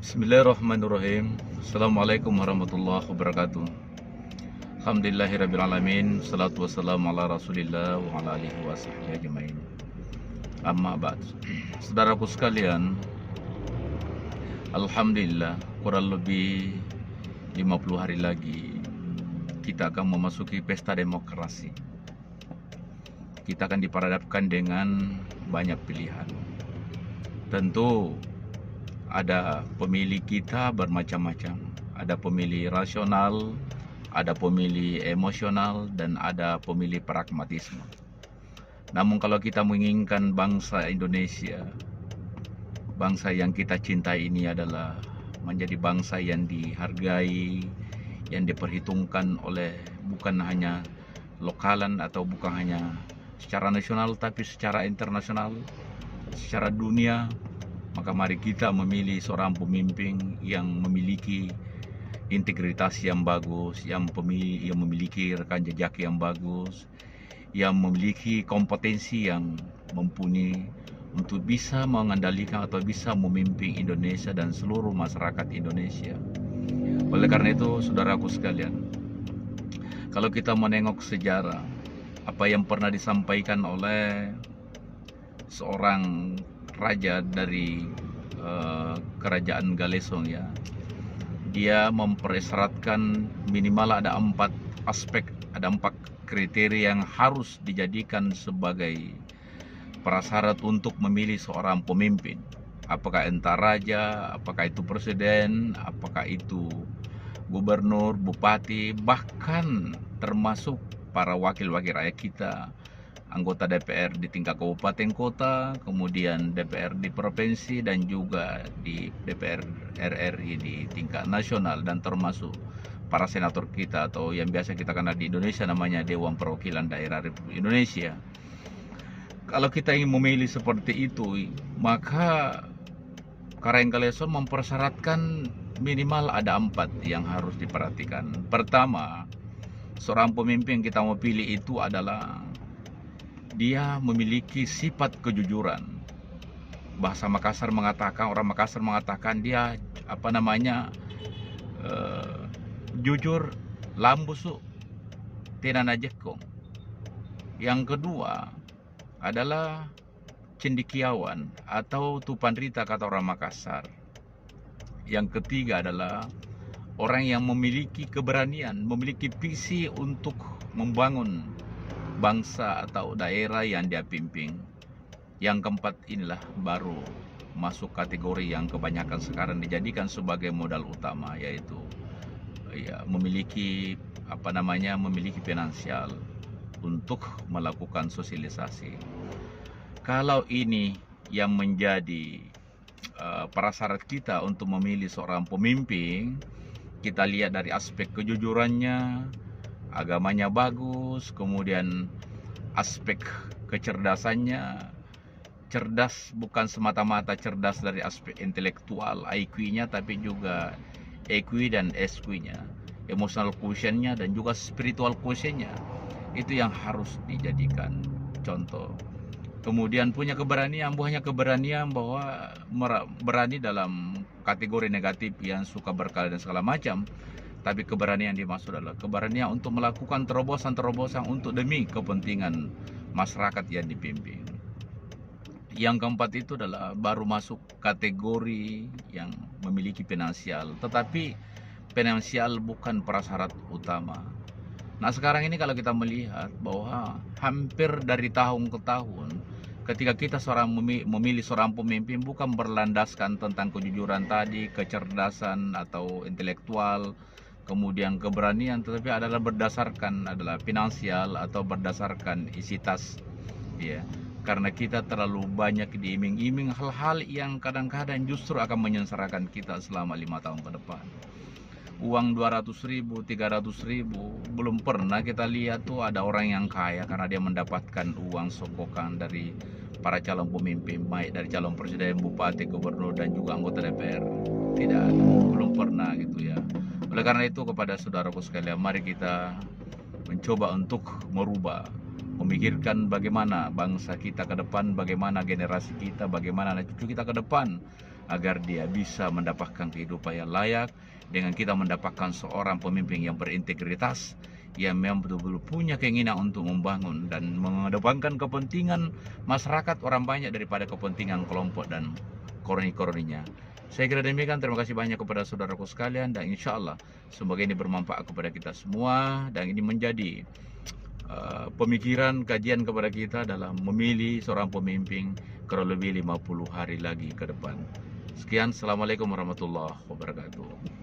Bismillahirrahmanirrahim. Assalamualaikum warahmatullahi wabarakatuh. Alhamdulillahirrabbilalamin. Salatu wassalamu ala rasulillah wa ala alihi wa sahbihi ajmain. Amma ba'd. Saudaraku sekalian, Alhamdulillah kurang lebih 50 hari lagi kita akan memasuki pesta demokrasi. Kita akan diperhadapkan dengan banyak pilihan. Tentu ada pemilih kita bermacam-macam. Ada pemilih rasional, ada pemilih emosional, dan ada pemilih pragmatisme. Namun kalau kita menginginkan bangsa Indonesia, bangsa yang kita cintai ini adalah menjadi bangsa yang dihargai, yang diperhitungkan oleh bukan hanya lokalan atau bukan hanya secara nasional, tapi secara internasional, secara dunia. Maka mari kita memilih seorang pemimpin yang memiliki integritas yang bagus, yang memiliki rekam jejak yang bagus, yang memiliki kompetensi yang mumpuni untuk bisa mengendalikan atau bisa memimpin Indonesia dan seluruh masyarakat Indonesia. Oleh karena itu, saudaraku sekalian, kalau kita menengok sejarah, apa yang pernah disampaikan oleh seorang raja dari kerajaan Galesong, ya, dia mempersyaratkan minimal ada 4 aspek, ada 4 kriteria yang harus dijadikan sebagai prasyarat untuk memilih seorang pemimpin. Apakah entah raja, apakah itu presiden, apakah itu gubernur, bupati, bahkan termasuk para wakil-wakil rakyat kita, anggota DPR di tingkat kabupaten kota, kemudian DPR di provinsi, dan juga di DPR RRI di tingkat nasional, dan termasuk para senator kita atau yang biasa kita kenal di Indonesia namanya Dewan Perwakilan Daerah Republik Indonesia. Kalau kita ingin memilih seperti itu, maka Karang Galesong mempersyaratkan minimal ada 4 yang harus diperhatikan. Pertama, seorang pemimpin kita mau pilih itu adalah dia memiliki sifat kejujuran. Bahasa Makassar mengatakan, orang Makassar mengatakan dia jujur, lambusu, tenana jekong. Yang kedua adalah cendikiawan atau tupan rita kata orang Makassar. Yang ketiga adalah orang yang memiliki keberanian, memiliki visi untuk membangun bangsa atau daerah yang dia pimpin. Yang keempat inilah baru masuk kategori yang kebanyakan sekarang dijadikan sebagai modal utama, yaitu memiliki memiliki finansial untuk melakukan sosialisasi. Kalau ini yang menjadi prasyarat kita untuk memilih seorang pemimpin, kita lihat dari aspek kejujurannya, agamanya bagus, kemudian aspek kecerdasannya, cerdas bukan semata-mata cerdas dari aspek intelektual IQ-nya, tapi juga EQ dan SQ-nya, emotional quotient-nya, dan juga spiritual quotient-nya. Itu yang harus dijadikan contoh. Kemudian punya keberanian, bukannya keberanian bahwa berani dalam kategori negatif yang suka berkala dan segala macam, tapi keberanian dimaksud adalah keberanian untuk melakukan terobosan-terobosan untuk demi kepentingan masyarakat yang dipimpin. Yang keempat itu adalah baru masuk kategori yang memiliki finansial, tetapi finansial bukan prasyarat utama. Nah, sekarang ini kalau kita melihat bahwa hampir dari tahun ke tahun, ketika kita memilih seorang pemimpin, bukan berlandaskan tentang kejujuran tadi, kecerdasan atau intelektual, kemudian keberanian, tetapi adalah berdasarkan finansial atau berdasarkan isi tas, ya. Karena kita terlalu banyak diiming-iming hal-hal yang kadang-kadang justru akan menyengsarakan kita selama 5 tahun ke depan. Uang 200.000, 300.000, belum pernah kita lihat tuh ada orang yang kaya karena dia mendapatkan uang sokokan dari para calon pemimpin, baik dari calon presiden, bupati, gubernur, dan juga anggota DPR. Tidak ada, belum pernah gitu, ya. Oleh karena itu, kepada saudaraku sekalian, mari kita mencoba untuk merubah, memikirkan bagaimana bangsa kita ke depan, bagaimana generasi kita, bagaimana anak cucu kita ke depan, agar dia bisa mendapatkan kehidupan yang layak, dengan kita mendapatkan seorang pemimpin yang berintegritas, yang memang betul-betul punya keinginan untuk membangun dan mengedepankan kepentingan masyarakat orang banyak daripada kepentingan kelompok dan koroni-koroninya. Saya kira demikian. Terima kasih banyak kepada saudaraku sekalian, dan insya Allah semoga ini bermanfaat kepada kita semua, dan ini menjadi pemikiran, kajian kepada kita dalam memilih seorang pemimpin kurang lebih 50 hari lagi ke depan. Sekian, Assalamualaikum warahmatullahi wabarakatuh.